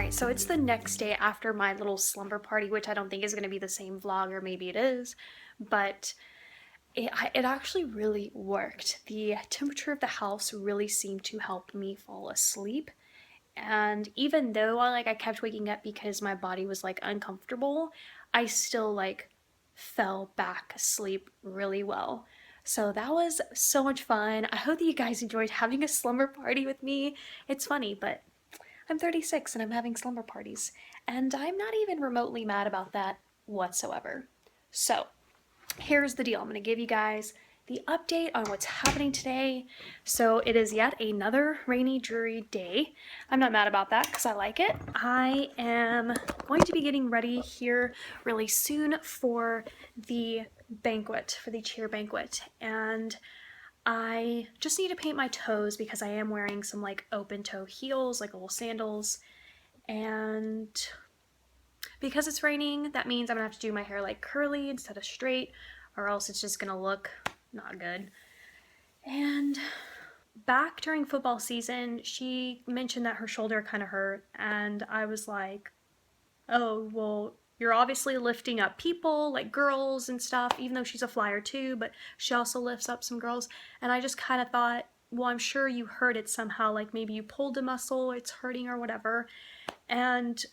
Alright, so it's the next day after my little slumber party, which I don't think is going to be the same vlog, or maybe it is, but it actually really worked. The temperature of the house really seemed to help me fall asleep, and even though I kept waking up because my body was like uncomfortable, I still like fell back asleep really well. So that was so much fun. I hope that you guys enjoyed having a slumber party with me. It's funny, but I'm 36 and I'm having slumber parties, and I'm not even remotely mad about that whatsoever. So, here's the deal. I'm going to give you guys the update on what's happening today. So, it is yet another rainy, dreary day. I'm not mad about that because I like it. I am going to be getting ready here really soon for the banquet, for the cheer banquet, and I just need to paint my toes because I am wearing some like open toe heels, like little sandals. And because it's raining, that means I'm gonna have to do my hair like curly instead of straight, or else it's just gonna look not good. And back during football season, she mentioned that her shoulder kind of hurt, and I was like, oh, well, you're obviously lifting up people, like girls and stuff, even though she's a flyer too, but she also lifts up some girls. And I just kind of thought, well, I'm sure you hurt it somehow, like maybe you pulled a muscle, it's hurting or whatever. And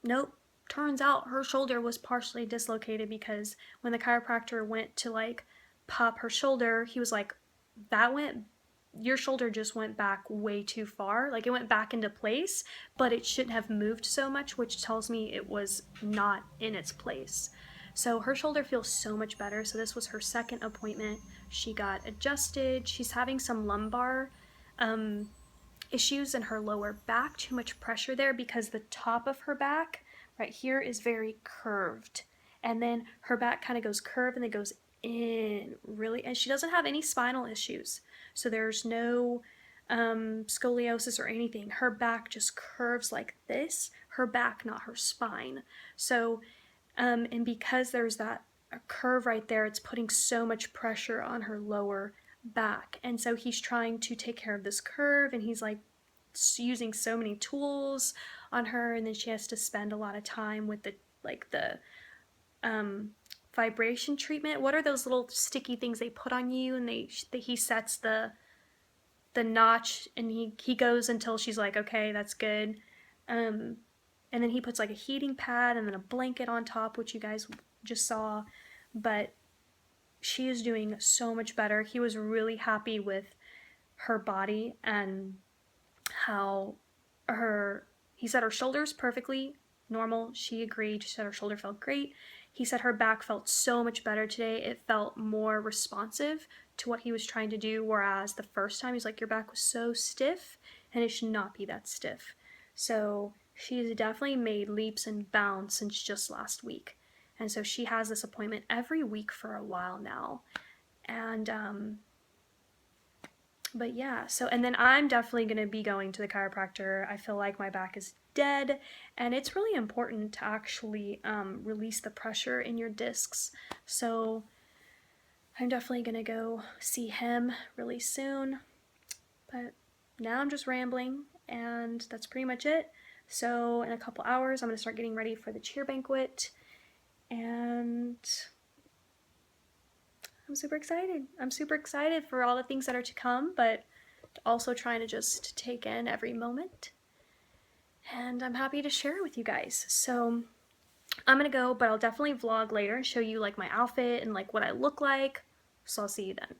nope, turns out her shoulder was partially dislocated because when the chiropractor went to like pop her shoulder, he was like, your shoulder just went back way too far. Like it went back into place, but it shouldn't have moved so much, which tells me it was not in its place. So her shoulder feels so much better. So this was her second appointment. She got adjusted. She's having some lumbar issues in her lower back, too much pressure there because the top of her back right here is very curved. And then her back kind of goes curved and then goes in really, and she doesn't have any spinal issues. So there's no scoliosis or anything. Her back just curves like this, her back, not her spine. So, and because there's that a curve right there, it's putting so much pressure on her lower back. And so he's trying to take care of this curve, and he's like using so many tools on her, and then she has to spend a lot of time with the vibration treatment. What are those little sticky things they put on you, and he sets the notch, and he goes until she's like, okay, that's good. And then he puts like a heating pad and then a blanket on top, which you guys just saw. But she is doing so much better. He was really happy with her body and how he said her shoulder's perfectly normal. She agreed. She said her shoulder felt great. He said her back felt so much better today. It felt more responsive to what he was trying to do, whereas the first time he's like, your back was so stiff and it should not be that stiff. So she's definitely made leaps and bounds since just last week. And so she has this appointment every week for a while now. And but yeah, so, and then I'm definitely going to be going to the chiropractor. I feel like my back is dead, and it's really important to actually release the pressure in your discs. So I'm definitely going to go see him really soon. But now I'm just rambling, and that's pretty much it. So in a couple hours, I'm going to start getting ready for the cheer banquet, and I'm super excited. I'm super excited for all the things that are to come, but also trying to just take in every moment. And I'm happy to share it with you guys. So I'm gonna go, but I'll definitely vlog later and show you like my outfit and like what I look like. So I'll see you then.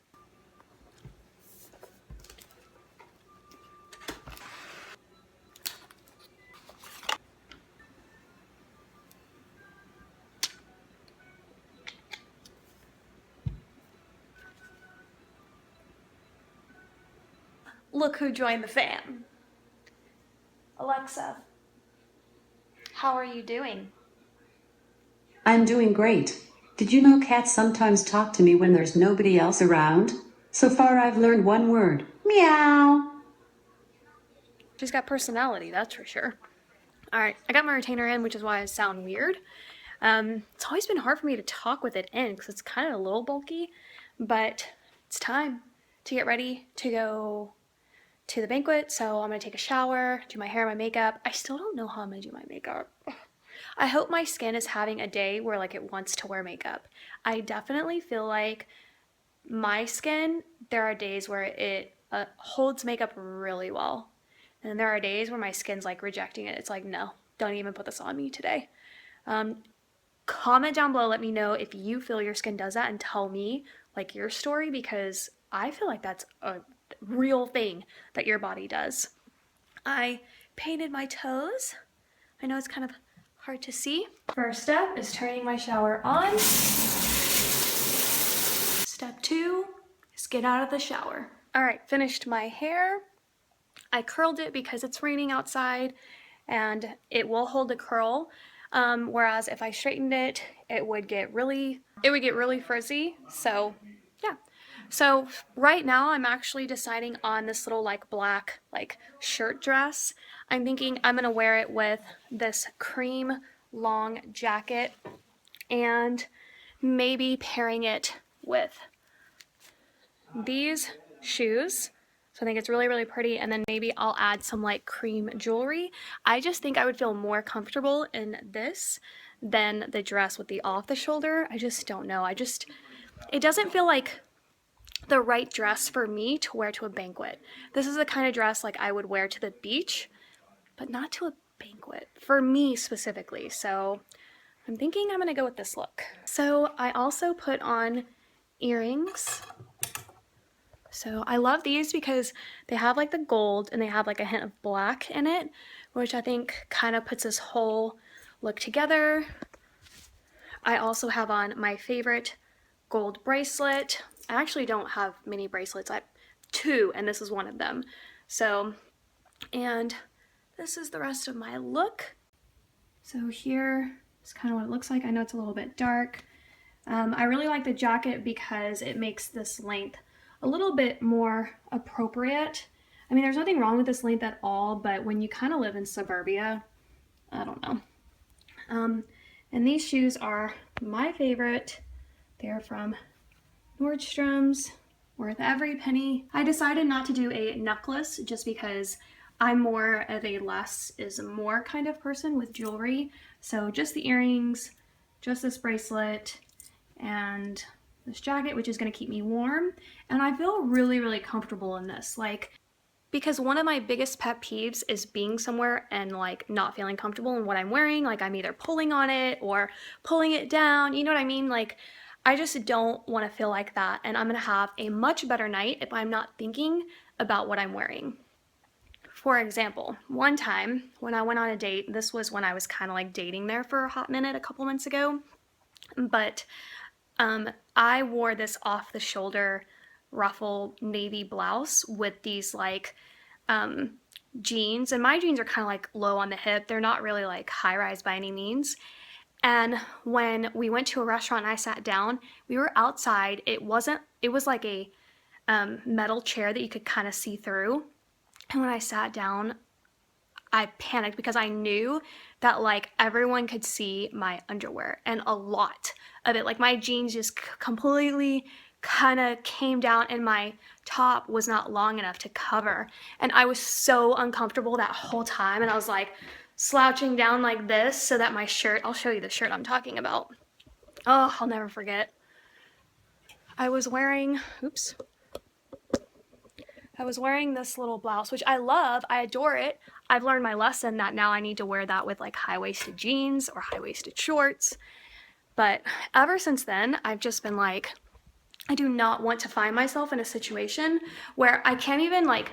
Look who joined the fam. Alexa, how are you doing? I'm doing great. Did you know cats sometimes talk to me when there's nobody else around? So far I've learned one word. Meow. She's got personality, that's for sure. Alright, I got my retainer in, which is why I sound weird. It's always been hard for me to talk with it in because it's kind of a little bulky, but it's time to get ready to go to the banquet, so I'm gonna take a shower, do my hair, my makeup. I still don't know how I'm gonna do my makeup. I hope my skin is having a day where like it wants to wear makeup. I definitely feel like my skin, there are days where it holds makeup really well. And there are days where my skin's like rejecting it. It's like, no, don't even put this on me today. Comment down below, let me know if you feel your skin does that and tell me like your story, because I feel like that's a real thing that your body does. I painted my toes. I know it's kind of hard to see. First step is turning my shower on. Step 2 is get out of the shower. All right, finished my hair. I curled it because it's raining outside and it will hold a curl. Whereas if I straightened it, it would get really frizzy. So yeah. So right now I'm actually deciding on this little like black like shirt dress. I'm thinking I'm gonna wear it with this cream long jacket and maybe pairing it with these shoes. So I think it's really, really pretty. And then maybe I'll add some like cream jewelry. I just think I would feel more comfortable in this than the dress with the off the shoulder. I just don't know. It doesn't feel like the right dress for me to wear to a banquet. This is the kind of dress like I would wear to the beach, but not to a banquet for me specifically. So I'm thinking I'm gonna go with this look. So I also put on earrings. So I love these because they have like the gold and they have like a hint of black in it, which I think kind of puts this whole look together. I also have on my favorite gold bracelet. I actually don't have many bracelets. I have 2 and this is one of them. So, and this is the rest of my look. So here is kind of what it looks like. I know it's a little bit dark. I really like the jacket because it makes this length a little bit more appropriate. I mean, there's nothing wrong with this length at all, but when you kind of live in suburbia, I don't know. And these shoes are my favorite. They're from Nordstrom's, worth every penny. I decided not to do a necklace just because I'm more of a less is more kind of person with jewelry. So just the earrings, just this bracelet, and this jacket, which is going to keep me warm. And I feel really, really comfortable in this. Like, because one of my biggest pet peeves is being somewhere and like not feeling comfortable in what I'm wearing. Like I'm either pulling on it or pulling it down. You know what I mean? Like I just don't want to feel like that. And I'm going to have a much better night if I'm not thinking about what I'm wearing. For example, one time when I went on a date, this was when I was kind of like dating there for a hot minute a couple months ago, but I wore this off the shoulder ruffle navy blouse with these like jeans, and my jeans are kind of like low on the hip. They're not really like high rise by any means. And when we went to a restaurant and I sat down, we were outside. It was like a metal chair that you could kind of see through. And when I sat down, I panicked because I knew that like everyone could see my underwear, and a lot of it. Like my jeans just completely kind of came down and my top was not long enough to cover. And I was so uncomfortable that whole time, and I was like slouching down like this so that my shirt, I'll show you the shirt I'm talking about. Oh, I'll never forget. I was wearing this little blouse, which I love. I adore it. I've learned my lesson that now I need to wear that with like high-waisted jeans or high-waisted shorts. But ever since then, I've just been like, I do not want to find myself in a situation where I can't even like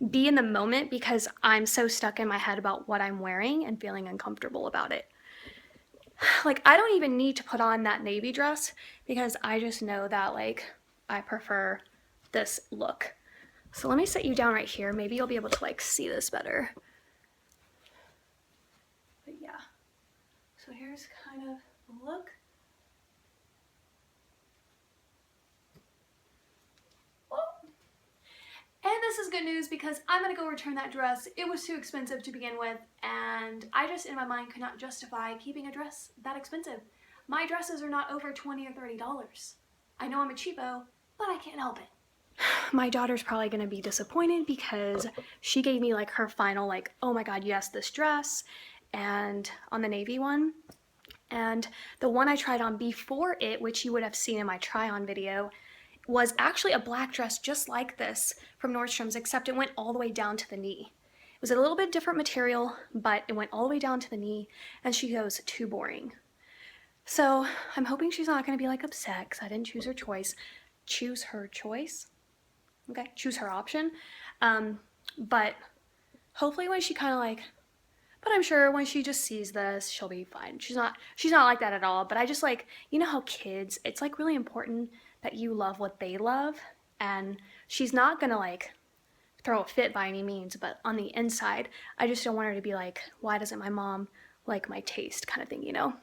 be in the moment because I'm so stuck in my head about what I'm wearing and feeling uncomfortable about it. Like I don't even need to put on that navy dress because I just know that like I prefer this look. So let me set you down right here. Maybe you'll be able to like see this better. But yeah, so here's kind of the look. And this is good news because I'm gonna go return that dress. It was too expensive to begin with, and I just in my mind could not justify keeping a dress that expensive. My dresses are not over $20 or $30. I know I'm a cheapo, but I can't help it. my daughter's probably going to be disappointed because she gave me like her final, like, oh my God, yes, this dress, and on the navy one. And the one I tried on before it, which you would have seen in my try on video, was actually a black dress just like this from Nordstrom's, except it went all the way down to the knee. It was a little bit different material, but it went all the way down to the knee, and she goes, too boring. So I'm hoping she's not going to be like upset because I didn't choose her choice. Choose her choice? Okay, choose her option. But hopefully when she kind of like, but I'm sure when she just sees this, she'll be fine. She's not like that at all. But I just like, you know how kids, it's like really important that you love what they love. And she's not gonna like throw a fit by any means, but on the inside, I just don't want her to be like, why doesn't my mom like my taste kind of thing, you know?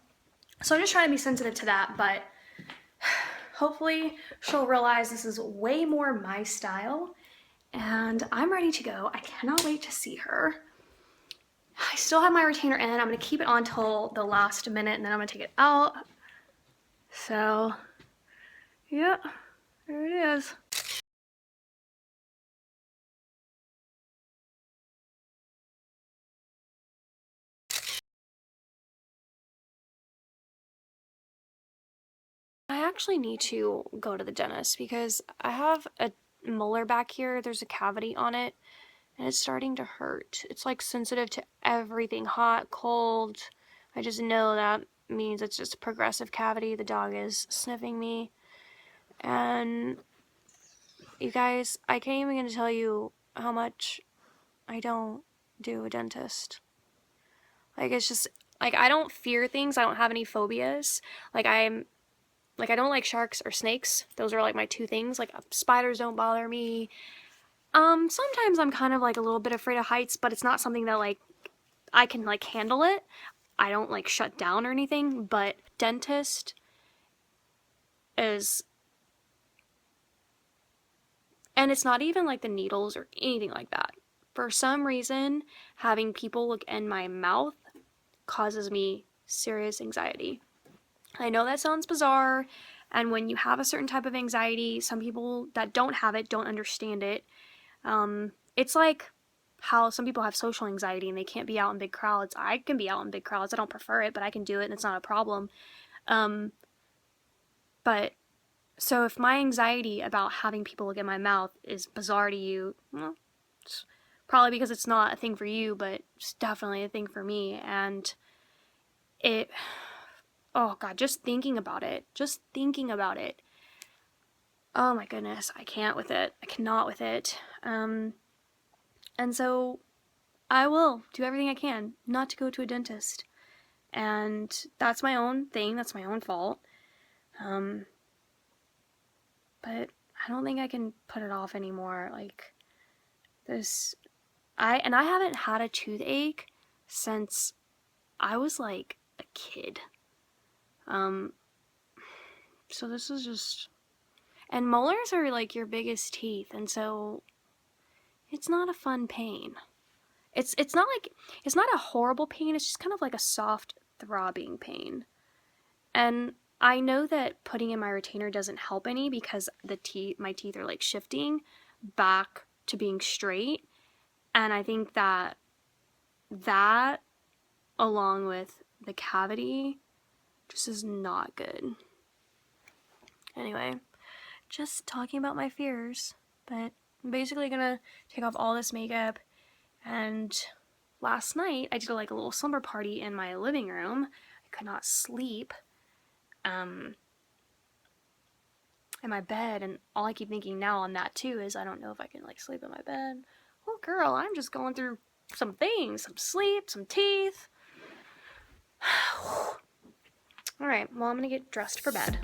So I'm just trying to be sensitive to that, but hopefully she'll realize this is way more my style. And I'm ready to go. I cannot wait to see her. I still have my retainer in. I'm going to keep it on till the last minute and then I'm going to take it out. So, yeah, there it is. I actually need to go to the dentist because I have a molar back here. There's a cavity on it and it's starting to hurt. It's like sensitive to everything, hot, cold. I just know that means it's just a progressive cavity. The dog is sniffing me. And you guys, I can't even gonna tell you how much I don't do a dentist. Like, it's just, like, I don't fear things. I don't have any phobias. Like, I don't like sharks or snakes. Those are, like, my two things. Like, spiders don't bother me. Sometimes I'm kind of, like, a little bit afraid of heights, but it's not something that, like, I can, like, handle it. I don't, like, shut down or anything, but dentist is, and it's not even, like, the needles or anything like that. For some reason, having people look in my mouth causes me serious anxiety. I know that sounds bizarre, and when you have a certain type of anxiety, some people that don't have it don't understand it. It's like how some people have social anxiety and they can't be out in big crowds. I can be out in big crowds. I don't prefer it, but I can do it and it's not a problem. Um, but so if my anxiety about having people look at my mouth is bizarre to you, well, it's probably because it's not a thing for you, but it's definitely a thing for me. And it, oh God, just thinking about it, oh my goodness, I can't with it. I cannot with it. And so I will do everything I can not to go to a dentist. And that's my own thing, that's my own fault. But I don't think I can put it off anymore. Like, this, I haven't had a toothache since I was like a kid. So this is just, and molars are like your biggest teeth, and so it's not a fun pain. It's not like, it's not a horrible pain, it's just kind of like a soft throbbing pain. And I know that putting in my retainer doesn't help any because my teeth are like shifting back to being straight. And I think that along with the cavity just is not good. Anyway, just talking about my fears, but I'm basically gonna take off all this makeup. And last night I did like a little slumber party in my living room. I could not sleep in my bed, and all I keep thinking now on that too is I don't know if I can like sleep in my bed. Oh girl, I'm just going through some things, some sleep, some teeth. All right, well, I'm gonna get dressed for bed.